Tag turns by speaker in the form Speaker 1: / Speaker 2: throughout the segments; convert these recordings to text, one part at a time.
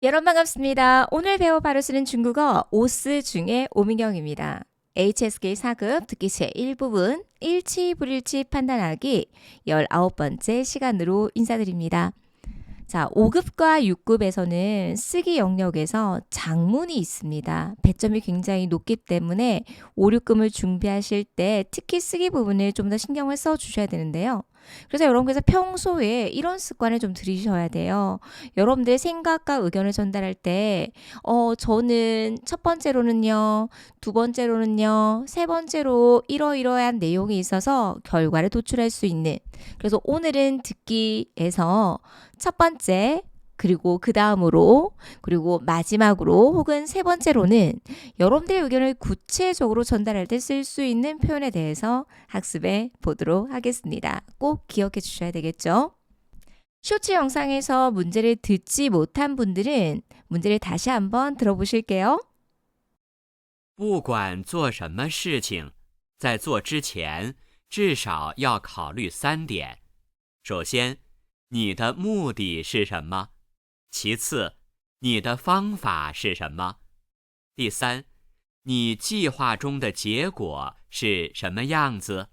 Speaker 1: 여러분 반갑습니다. 오늘 배워 바로 쓰는 중국어 오스 중에 오민경입니다. HSK 4급 듣기 제1부분 일치 불일치 판단하기 19번째 시간으로 인사드립니다. 자, 5급과 6급에서는 쓰기 영역에서 장문이 있습니다. 배점이 굉장히 높기 때문에 5, 6급을 준비하실 때 특히 쓰기 부분을 좀 더 신경을 써 주셔야 되는데요. 그래서 여러분께서 평소에 이런 습관을 좀 들이셔야 돼요. 여러분들의 생각과 의견을 전달할 때, 저는 첫 번째로는요, 두 번째로는요, 세 번째로 이러이러한 내용이 있어서 결과를 도출할 수 있는. 그래서 오늘은 듣기에서 첫 번째, 그리고 그 다음으로, 그리고 마지막으로 혹은 세 번째로는 여러분들의 의견을 구체적으로 전달할 때 쓸 수 있는 표현에 대해서 학습해 보도록 하겠습니다. 꼭 기억해 주셔야 되겠죠? 쇼츠 영상에서 문제를 듣지 못한 분들은 문제를 다시 한번 들어보실게요.
Speaker 2: 不管做什么事情，在做之前，至少要考虑3点。首先，你的目的是什么？其次，你的方法是什么？第三，你计划中的结果是什么样子？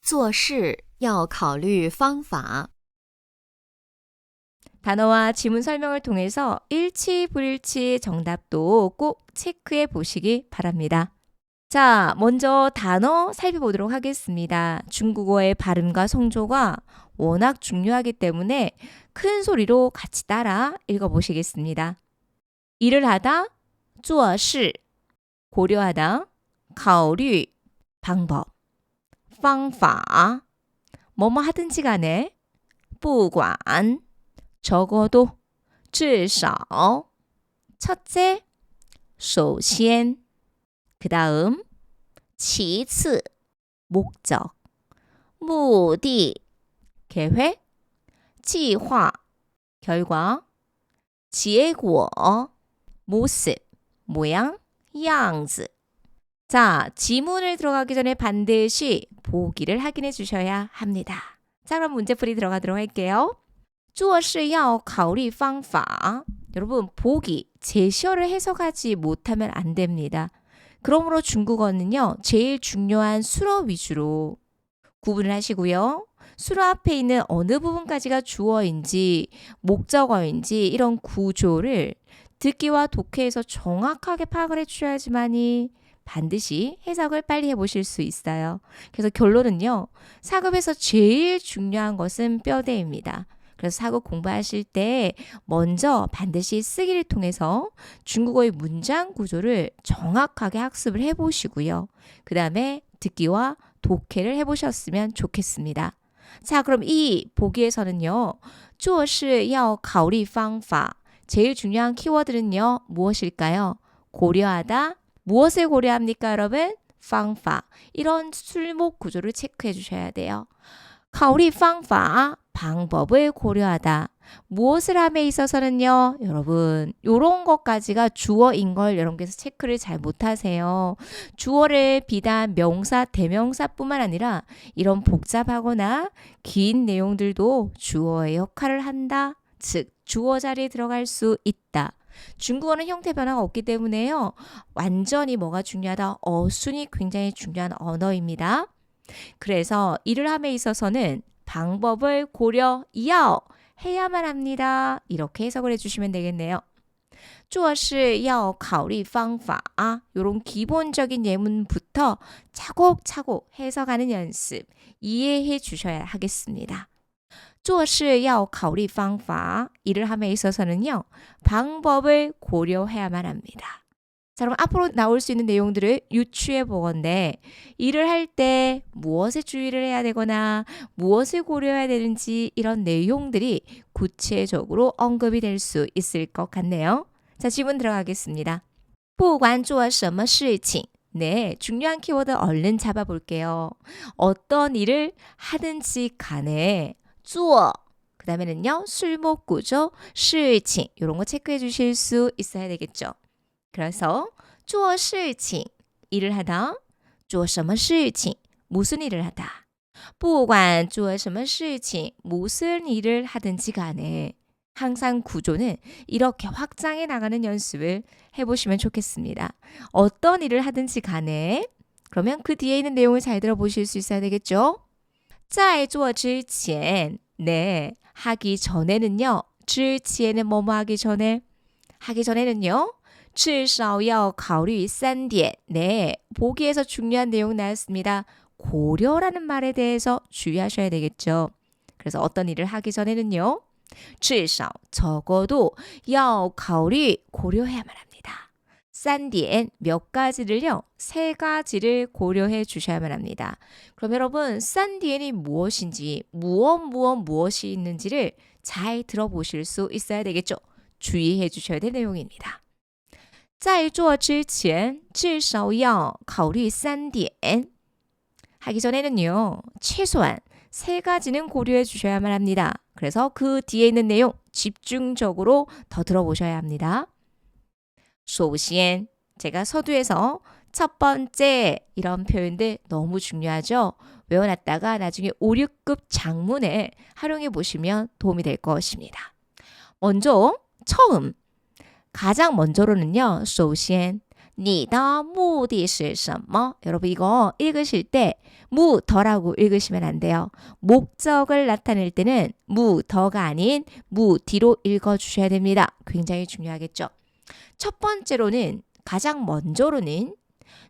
Speaker 3: 做事要考虑方法。
Speaker 1: 단어와 지문 설명을 통해서 일치, 불일치 정답도 꼭 체크해 보시기 바랍니다. 자, 먼저 단어 살펴보도록 하겠습니다. 중국어의 발음과 성조가 워낙 중요하기 때문에 큰 소리로 같이 따라 읽어보시겠습니다. 일을 하다, 做事, 고려하다, 考虑, 방법, 方法, 뭐뭐 하든지 간에, 不管, 적어도, 至少, 첫째, 首先, 그 다음, 其次, 목적, 目的, 계획, 计划, 결과, 结果, 모습, 모양, 样子. 자, 지문을 들어가기 전에 반드시 보기를 확인해 주셔야 합니다. 자, 그럼 문제풀이 들어가도록 할게요. 做事要考虑方法. 여러분, 보기, 제시어를 해석하지 못하면 안 됩니다. 그러므로 중국어는요, 제일 중요한 수어 위주로 구분을 하시고요. 수어 앞에 있는 어느 부분까지가 주어인지, 목적어인지 이런 구조를 듣기와 독해에서 정확하게 파악을 해주셔야지만이 반드시 해석을 빨리 해보실 수 있어요. 그래서 결론은요, 4급에서 제일 중요한 것은 뼈대입니다. 그래서 4급 공부하실 때 먼저 반드시 쓰기를 통해서 중국어의 문장 구조를 정확하게 학습을 해보시고요. 그 다음에 듣기와 독해를 해보셨으면 좋겠습니다. 자, 그럼 이 보기에서는요, 做事要考虑方法. 제일 중요한 키워드는요, 무엇일까요? 고려하다. 무엇을 고려합니까, 여러분? 方法. 이런 술목 구조를 체크해 주셔야 돼요. 考虑方法, 방법을 고려하다. 무엇을 함에 있어서는요, 여러분, 요런 것까지가 주어인 걸 여러분께서 체크를 잘 못하세요. 주어를 비단 명사, 대명사뿐만 아니라 이런 복잡하거나 긴 내용들도 주어의 역할을 한다. 즉, 주어 자리에 들어갈 수 있다. 중국어는 형태 변화가 없기 때문에요, 완전히 뭐가 중요하다? 어순이 굉장히 중요한 언어입니다. 그래서 일을 함에 있어서는 방법을 고려해야 해야만 합니다. 이렇게 해석을 해주시면 되겠네요. 做事要考虑方法. 이런 기본적인 예문부터 차곡차곡 해석하는 연습 이해해 주셔야 하겠습니다. 做事要考虑方法. 일을 함에 있어서는요, 방법을 고려해야만 합니다. 자, 그럼 앞으로 나올 수 있는 내용들을 유추해 보건데, 일을 할 때 무엇에 주의를 해야 되거나 무엇을 고려해야 되는지 이런 내용들이 구체적으로 언급이 될 수 있을 것 같네요. 자, 지문 들어가겠습니다. 不管做什么事情. 네, 중요한 키워드 얼른 잡아볼게요. 어떤 일을 하든지 간에 做, 그 다음에는요, 술목 구조, 事情 이런 거 체크해 주실 수 있어야 되겠죠. 그래서 做事情, 일을 하다. 做什么事情, 무슨 일을 하다. 不管做什么事情, 무슨 일을 하든지 간에 항상 구조는 이렇게 확장해 나가는 연습을 해보시면 좋겠습니다. 어떤 일을 하든지 간에 그러면 그 뒤에 있는 내용을 잘 들어보실 수 있어야 되겠죠? 在做之前 네, 하기 전에는요. 之前은 뭐뭐 하기 전에는요. 至少要考虑3点 네, 보기에서 중요한 내용 나왔습니다. 고려라는 말에 대해서 주의하셔야 되겠죠. 그래서 어떤 일을 하기 전에는요. 至少 적어도 要考虑 고려해야만 합니다. 3点 몇 가지를요. 3가지를 고려해 주셔야만 합니다. 그럼 여러분 3点이 무엇인지 무엇이 있는지를 잘 들어보실 수 있어야 되겠죠. 주의해 주셔야 될 내용입니다. 在做之前至少要考虑3点 하기 전에는요. 최소한 3가지는 고려해 주셔야만 합니다. 그래서 그 뒤에 있는 내용 집중적으로 더 들어보셔야 합니다. 首先 제가 서두에서 첫 번째 이런 표현들 너무 중요하죠. 외워놨다가 나중에 5, 6급 장문에 활용해 보시면 도움이 될 것입니다. 먼저 처음 가장 먼저로는요. 首先你的目的是什么? 여러분 이거 읽으실 때 무더라고 읽으시면 안 돼요. 목적을 나타낼 때는 무더가 아닌 무디로 읽어주셔야 됩니다. 굉장히 중요하겠죠. 첫 번째로는 가장 먼저로는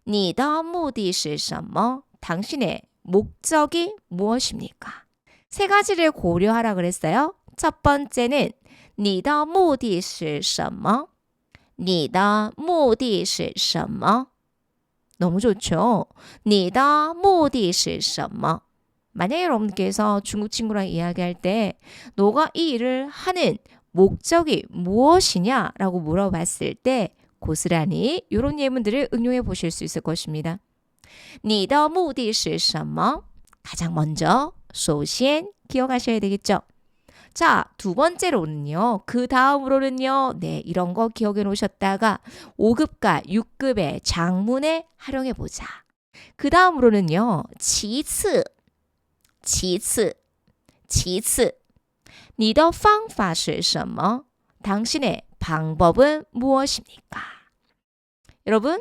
Speaker 1: 你的目的是什么? 당신의 목적이 무엇입니까? 3가지를 고려하라 그랬어요. 첫 번째는 你的目的是什么?你的目的是什么? 너무 좋죠? 你的目的是什么? 만약에 여러분께서 중국 친구랑 이야기할 때 너가 이 일을 하는 목적이 무엇이냐라고 물어봤을 때 고스란히 이런 예문들을 응용해 보실 수 있을 것입니다. 你的目的是什么? 가장 먼저 首先 기억하셔야 되겠죠? 자, 두 번째로는요. 그 다음으로는요. 네, 이런 거 기억해 놓으셨다가 5급과 6급의 장문에 활용해 보자. 그 다음으로는요. 其次你的方法是什么? 당신의 방법은 무엇입니까? 여러분,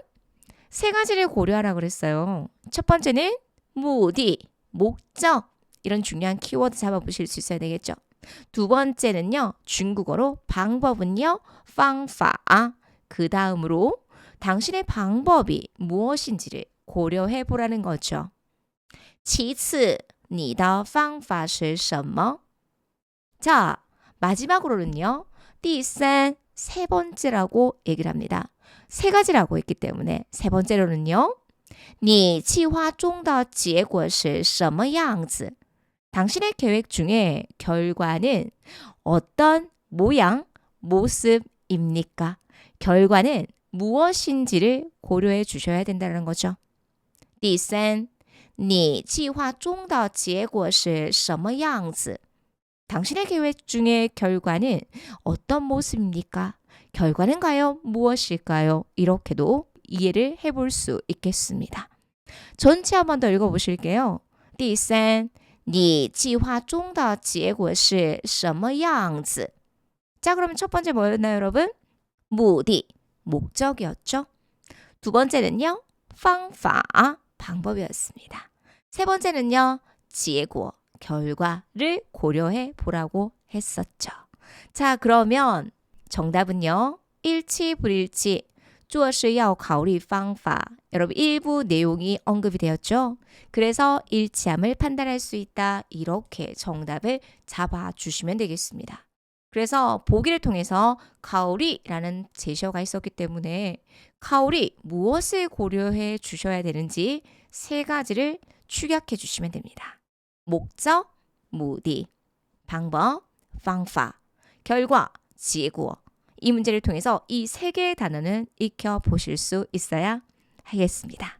Speaker 1: 3가지를 고려하라고 그랬어요. 첫 번째는 目的, 목적. 이런 중요한 키워드 잡아보실 수 있어야 되겠죠. 두 번째는요. 중국어로 방법은요. 方法. 그 다음으로 당신의 방법이 무엇인지를 고려해 보라는 거죠. 其次你的方法是什么? 자, 마지막으로는요. 第三, 세 번째라고 얘기를 합니다. 3가지라고 했기 때문에 세 번째로는요. 你计划中的结果是什么样子? 당신의 계획 중에 결과는 어떤 모양, 모습입니까? 결과는 무엇인지를 고려해 주셔야 된다는 거죠. 第三你计划中的结果是什么样子? 당신의 계획 중에 결과는 어떤 모습입니까? 결과는 과연 무엇일까요? 이렇게도 이해를 해볼 수 있겠습니다. 전체 한 번 더 읽어보실게요. 第三你计划中的结果是什么样子? 자, 그럼 첫 번째 뭐였나요, 여러분? 目的, 목적이었죠. 두 번째는요, 方法, 방법이었습니다. 세 번째는요, 结果, 결과를 고려해 보라고 했었죠. 자, 그러면 정답은요, 일치, 불일치, 做事要考虑方法. 여러분 일부 내용이 언급이 되었죠. 그래서 일치함을 판단할 수 있다. 이렇게 정답을 잡아주시면 되겠습니다. 그래서 보기를 통해서 가오리라는 제시어가 있었기 때문에 가오리 무엇을 고려해 주셔야 되는지 3가지를 축약해 주시면 됩니다. 목적, 目的, 방법, 方法, 결과, 结果. 이 문제를 통해서 이 3개의 단어는 익혀보실 수 있어야 하겠습니다.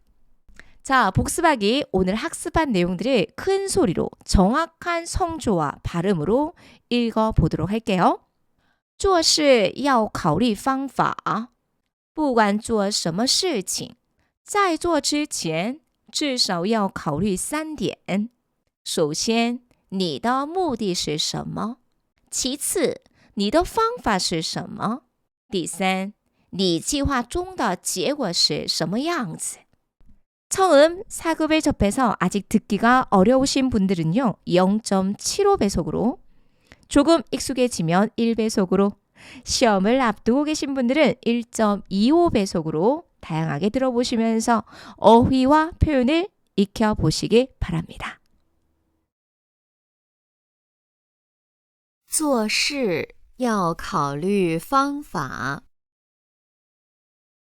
Speaker 1: 자, 복습하기 오늘 학습한 내용들을 큰 소리로 정확한 성조와 발음으로 읽어보도록 할게요. 做事要考虑方法不管做什么事情在做之前至少要考虑3点首先你的目的是什么其次你的方法是什么？第三，你计划中的结果是什么样子？ 처음 사급을 접해서 아직 듣기가 어려우신 분들은요, 0.75배속으로, 조금 익숙해지면 1배속으로, 시험을 앞두고 계신 분들은 1.25배속으로 다양하게 들어보시면서 어휘와 표현을 익혀보시기 바랍니다.
Speaker 3: 做事要考虑方法。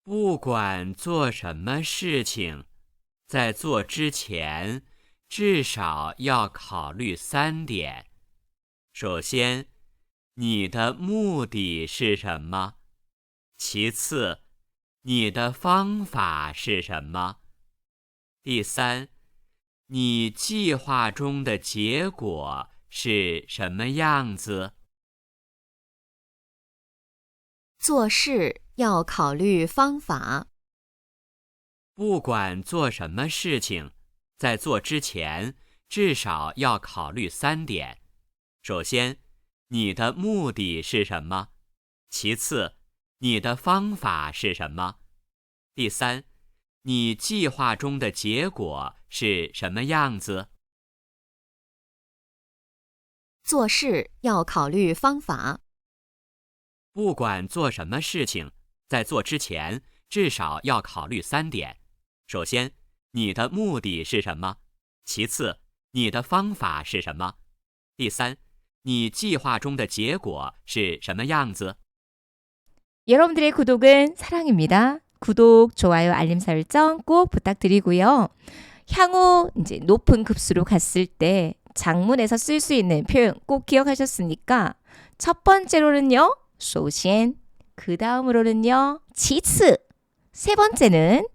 Speaker 2: 不管做什么事情，在做之前，至少要考虑3点。首先，你的目的是什么？其次，你的方法是什么？第三，你计划中的结果是什么样子？
Speaker 3: 做事要考虑方法。
Speaker 2: 不管做什么事情，在做之前，至少要考虑3点。首先，你的目的是什么？其次，你的方法是什么？第三，你计划中的结果是什么样子？
Speaker 3: 做事要考虑方法。
Speaker 2: 不管做什么事情，在做之前，至少要考虑3点。首先，你的目的是什么？其次，你的方法是什么？第三，你计划中的结果是什么样子？
Speaker 1: 여러분들의 구독은 사랑입니다. 구독, 좋아요, 알림 설정 꼭 부탁드리고요. 향후 이제 높은 급수로 갔을 때 장문에서 쓸 수 있는 표현 꼭 기억하셨습니까? 첫 번째로는요, 首先, 그 다음으로는요, 其次, 세 번째는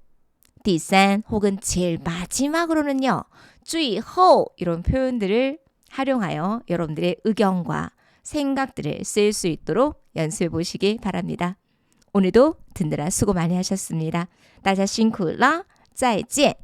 Speaker 1: 第三 혹은 제일 마지막으로는요, 最后 이런 표현들을 활용하여 여러분들의 의견과 생각들을 쓸 수 있도록 연습해 보시기 바랍니다. 오늘도 듣느라 수고 많이 하셨습니다. 大家辛苦了，再见。